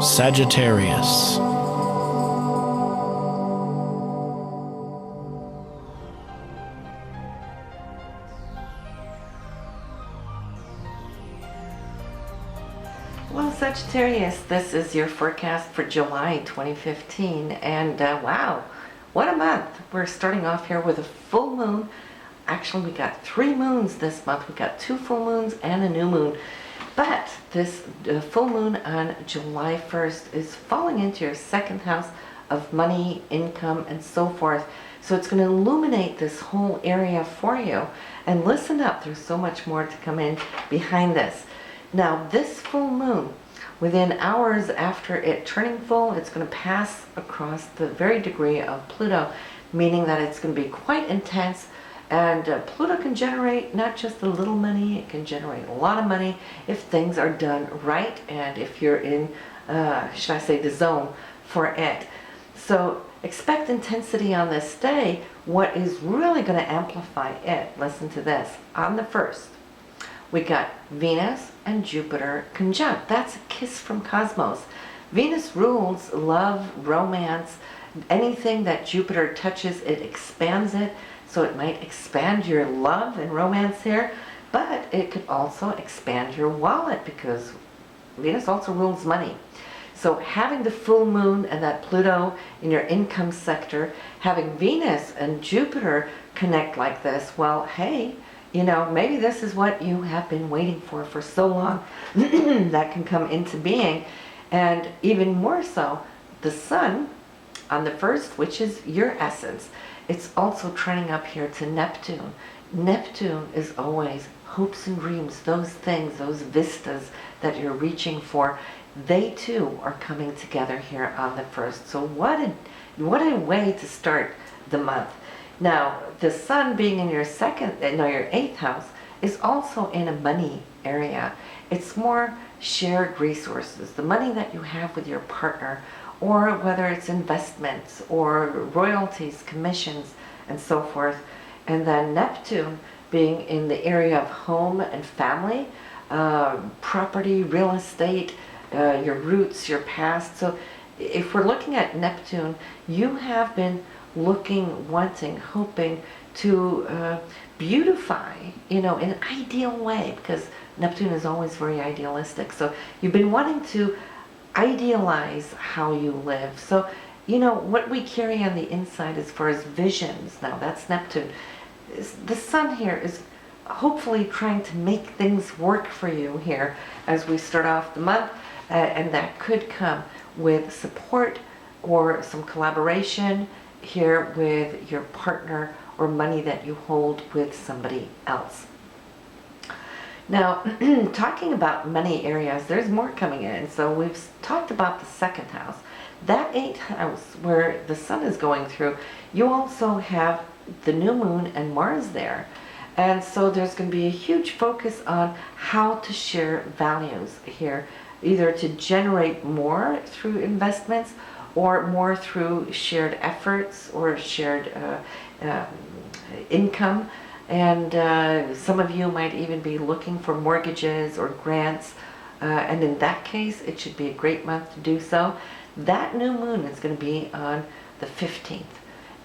Sagittarius. Well, Sagittarius, this is your forecast for July 2015, and wow, what a month. We're starting off here with a full moon. Actually, we got 3 moons this month. We got 2 full moons and a new moon. But this full moon on July 1st is falling into your 2nd house of money, income, and so forth. So it's going to illuminate this whole area for you. And listen up, there's so much more to come in behind this. Now, this full moon, within hours after it turning full, it's going to pass across the very degree of Pluto, meaning that it's going to be quite intense. And Pluto can generate not just a little money, it can generate a lot of money if things are done right and if you're in, should I say, the zone for it. So expect intensity on this day. What is really going to amplify it, listen to this, on the 1st, we got Venus and Jupiter conjunct. That's a kiss from cosmos. Venus rules love, romance, anything that Jupiter touches, it expands it. So it might expand your love and romance here, but it could also expand your wallet because Venus also rules money. So having the full moon and that Pluto in your income sector, having Venus and Jupiter connect like this, well, hey, you know, maybe this is what you have been waiting for so long. That can come into being. And even more so, the sun on the 1st, which is your essence, it's also trending up here to Neptune. Neptune is always hopes and dreams, those things, those vistas that you're reaching for. They too are coming together here on the 1st. So what a way to start the month. Now, the sun being in your your 8th house is also in a money area. It's more shared resources, the money that you have with your partner, or whether it's investments or royalties, commissions, and so forth. And then Neptune being in the area of home and family, property, real estate, your roots, your past. So if we're looking at Neptune, you have been looking, wanting, hoping to beautify, in an ideal way, because Neptune is always very idealistic. So you've been wanting to idealize how you live. So, what we carry on the inside as far as visions, now that's Neptune. The sun here is hopefully trying to make things work for you here as we start off the month, and that could come with support or some collaboration here with your partner or money that you hold with somebody else. Now, talking about money areas, there's more coming in. So we've talked about the 2nd house. That 8th house where the sun is going through, you also have the new moon and Mars there. And so there's going to be a huge focus on how to share values here, either to generate more through investments or more through shared efforts or shared income. And some of you might even be looking for mortgages or grants. And in that case, it should be a great month to do so. That new moon is going to be on the 15th.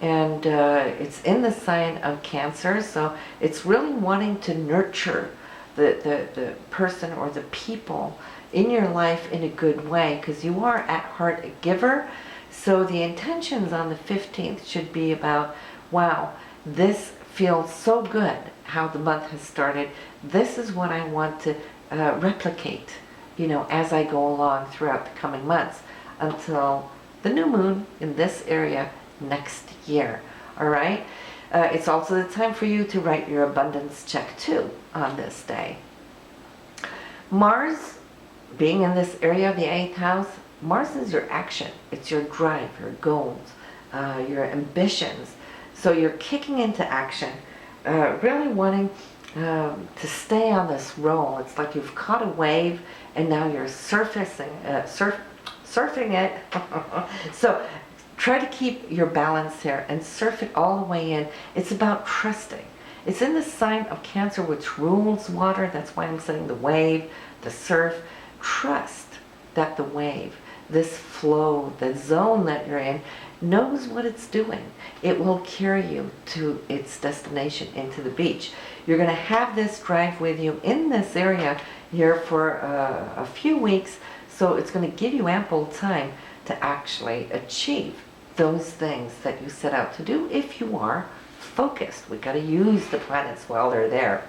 And it's in the sign of Cancer. So it's really wanting to nurture the person or the people in your life in a good way, because you are at heart a giver. So the intentions on the 15th should be about, wow, this feels so good how the month has started. This is what I want to replicate, as I go along throughout the coming months until the new moon in this area next year. All right. It's also the time for you to write your abundance check too on this day. Mars being in this area of the 8th house, Mars is your action. It's your drive, your goals, your ambitions. So you're kicking into action, really wanting to stay on this roll. It's like you've caught a wave and now you're surfing it. So try to keep your balance here and surf it all the way in. It's about trusting. It's in the sign of Cancer, which rules water. That's why I'm saying the wave, the surf. Trust that the wave, this flow, the zone that you're in, knows what it's doing. It will carry you to its destination, into the beach. You're going to have this drive with you in this area here for a few weeks, so it's going to give you ample time to actually achieve those things that you set out to do if you are focused. We've got to use the planets while they're there.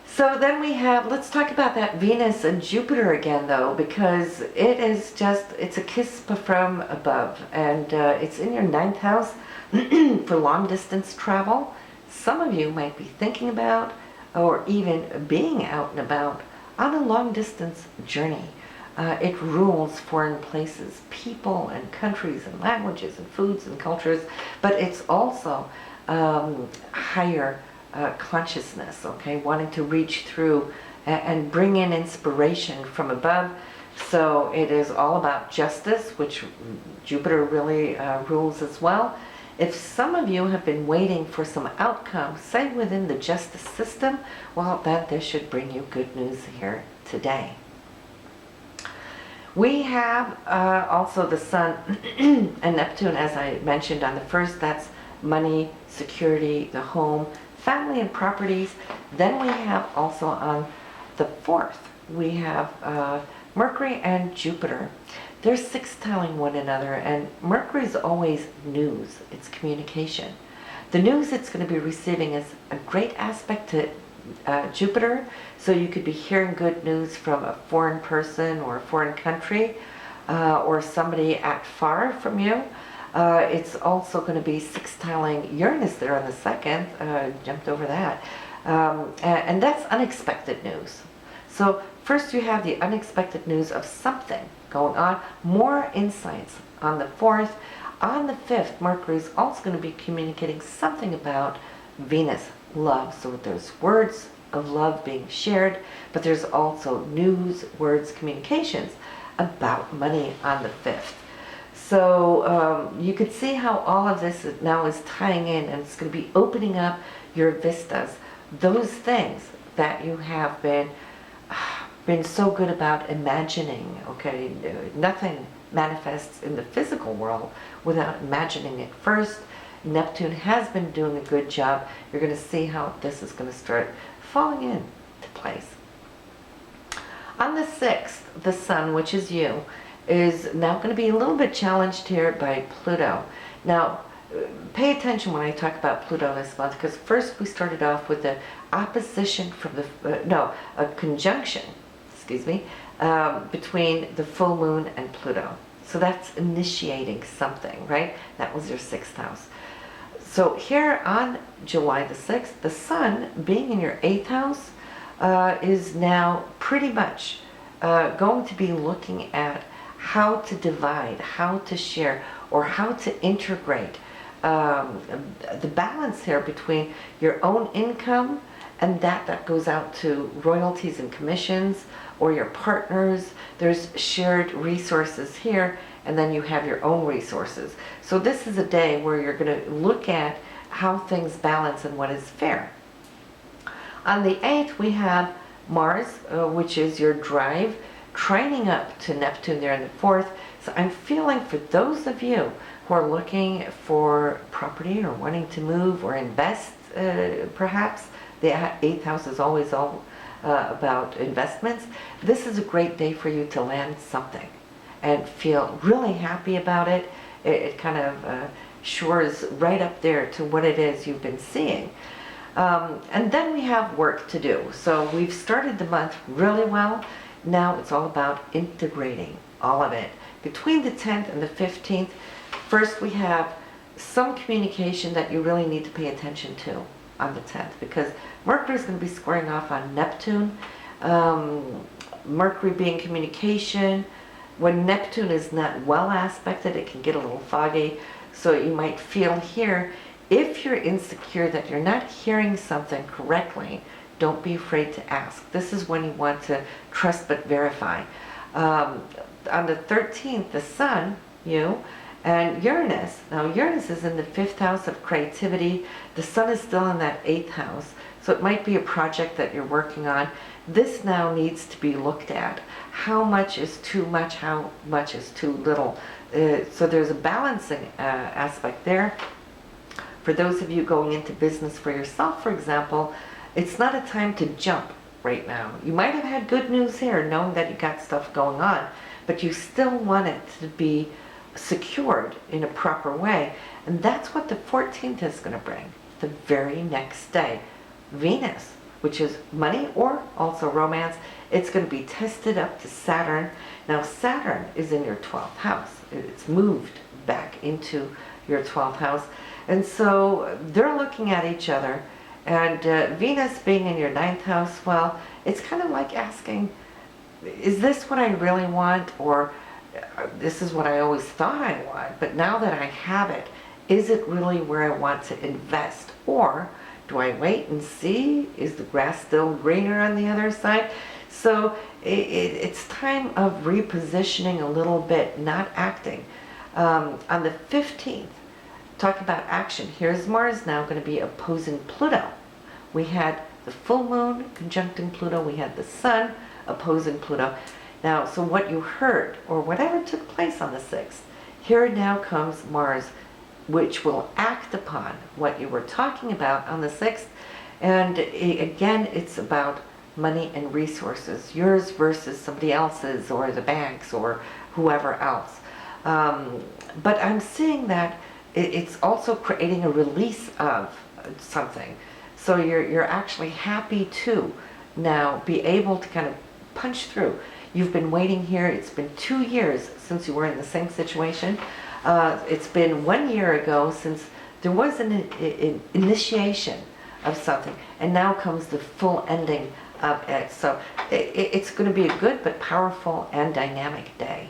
So then we have, let's talk about that Venus and Jupiter again though, because it is just, it's a kiss from above, and it's in your 9th house for long distance travel. Some of you might be thinking about or even being out and about on a long distance journey. It rules foreign places, people and countries and languages and foods and cultures, but it's also higher consciousness, okay, wanting to reach through and bring in inspiration from above. So it is all about justice, which Jupiter really rules as well. If some of you have been waiting for some outcome, say within the justice system, well, then this should bring you good news here today. We have also the Sun and Neptune, as I mentioned on the 1st, that's money, security, the home, family and properties. Then we have also on the 4th, we have Mercury and Jupiter. They're sextiling one another, and Mercury is always news, it's communication. The news it's going to be receiving is a great aspect to Jupiter, so you could be hearing good news from a foreign person or a foreign country, or somebody at far from you. It's also going to be sextiling Uranus there on the 2nd, jumped over that, and that's unexpected news. So first you have the unexpected news of something going on, more insights on the 4th. On the 5th, Mercury is also going to be communicating something about Venus, love. So there's words of love being shared, but there's also news, words, communications about money on the 5th. So you could see how all of this now is tying in, and it's going to be opening up your vistas, those things that you have been so good about imagining, okay? Nothing manifests in the physical world without imagining it first. Neptune has been doing a good job. You're going to see how this is going to start falling into place. On the 6th, the Sun, which is you, is now going to be a little bit challenged here by Pluto. Now, pay attention when I talk about Pluto this month, because first we started off with the opposition from the, a conjunction, between the full moon and Pluto. So that's initiating something, right? That was your 6th house. So here on July the 6th, the Sun, being in your 8th house, is now pretty much going to be looking at how to divide, how to share, or how to integrate the balance here between your own income and that goes out to royalties and commissions, or your partners. There's shared resources here, and then you have your own resources. So this is a day where you're going to look at how things balance and what is fair. On the 8th, we have Mars, which is your drive, trining up to Neptune there in the 4th. So I'm feeling for those of you who are looking for property or wanting to move or invest, perhaps, the 8th house is always all about investments. This is a great day for you to land something and feel really happy about it. It kind of shores right up there to what it is you've been seeing. And then we have work to do. So we've started the month really well. Now it's all about integrating all of it. Between the 10th and the 15th, first we have some communication that you really need to pay attention to on the 10th, because Mercury is going to be squaring off on Neptune. Mercury being communication. When Neptune is not well aspected, it can get a little foggy. So you might feel here, if you're insecure that you're not hearing something correctly, don't be afraid to ask. This is when you want to trust but verify. On the 13th, the Sun, you, and Uranus. Now Uranus is in the 5th house of creativity. The Sun is still in that 8th house. So it might be a project that you're working on. This now needs to be looked at. How much is too much? How much is too little? So there's a balancing aspect there. For those of you going into business for yourself, for example, it's not a time to jump right now. You might have had good news here, knowing that you got stuff going on, but you still want it to be secured in a proper way. And that's what the 14th is going to bring, the very next day. Venus, which is money or also romance, it's going to be tested up to Saturn. Now Saturn is in your 12th house. It's moved back into your 12th house. And so they're looking at each other. And Venus being in your 9th house, well, it's kind of like asking, is this what I really want? Or this is what I always thought I want, but now that I have it, is it really where I want to invest? Or do I wait and see? Is the grass still greener on the other side? So it's time of repositioning a little bit, not acting. On the 15th, talk about action. Here's Mars now going to be opposing Pluto. We had the full moon conjuncting Pluto. We had the sun opposing Pluto. Now, so what you heard, or whatever took place on the 6th, here now comes Mars, which will act upon what you were talking about on the 6th. And again, it's about money and resources, yours versus somebody else's, or the banks, or whoever else. But I'm seeing that it's also creating a release of something. So you're actually happy to now be able to kind of punch through. You've been waiting here. It's been 2 years since you were in the same situation. It's been 1 year ago since there was an initiation of something, and now comes the full ending of it. So it's going to be a good but powerful and dynamic day.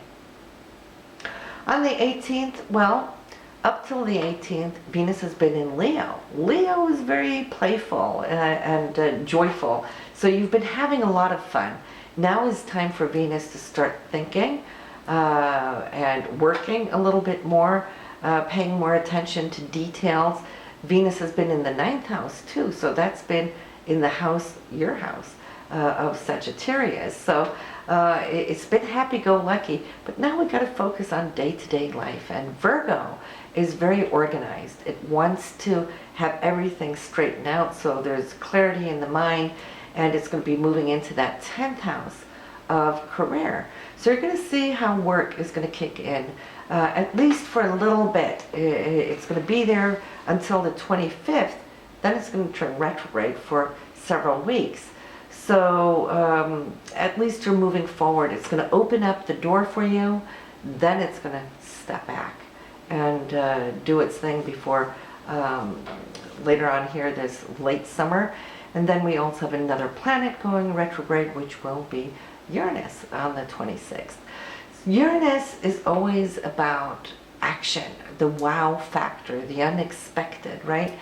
On the 18th, well, up till the 18th, Venus has been in Leo. Leo is very playful and joyful. So you've been having a lot of fun. Now is time for Venus to start thinking and working a little bit more, paying more attention to details. Venus has been in the 9th house too, so that's been in the house, your house, of Sagittarius. So it's been happy-go-lucky, but now we've got to focus on day-to-day life. And Virgo is very organized. It wants to have everything straightened out, so there's clarity in the mind, and it's going to be moving into that 10th house of career. So you're going to see how work is going to kick in, at least for a little bit. It's going to be there until the 25th. Then it's going to turn retrograde for several weeks. So at least you're moving forward. It's going to open up the door for you. Then it's going to step back and do its thing before later on here, this late summer. And then we also have another planet going retrograde, which will be Uranus on the 26th. Uranus is always about action, the wow factor, the unexpected, right?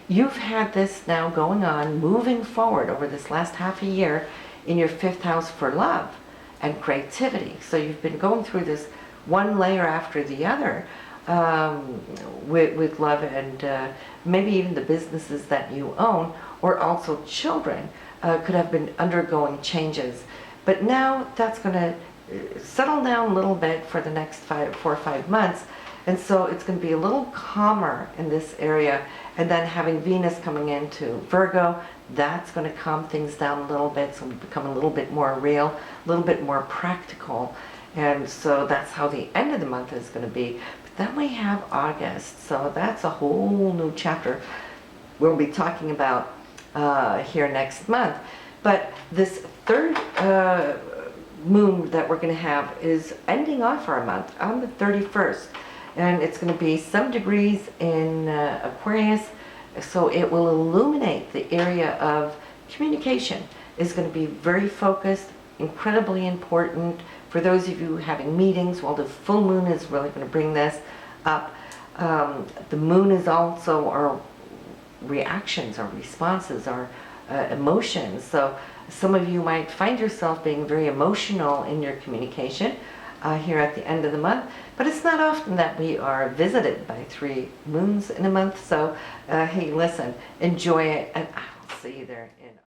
You've had this now going on, moving forward over this last half a year in your 5th house for love and creativity. So you've been going through this one layer after the other with love and maybe even the businesses that you own, or also children could have been undergoing changes. But now that's going to settle down a little bit for the next 4 or 5 months. And so it's going to be a little calmer in this area. And then having Venus coming into Virgo, that's going to calm things down a little bit. So we become a little bit more real, a little bit more practical. And so that's how the end of the month is going to be. But then we have August. So that's a whole new chapter we'll be talking about here next month. But this third moon that we're going to have is ending off our month on the 31st. And it's going to be some degrees in Aquarius, so it will illuminate the area of communication. It's going to be very focused, incredibly important for those of you having meetings. Well, the full moon is really going to bring this up. The moon is also our reactions, our responses, our emotions. So some of you might find yourself being very emotional in your communication here at the end of the month, but it's not often that we are visited by 3 moons in a month. So hey, listen, enjoy it, and I will see you there in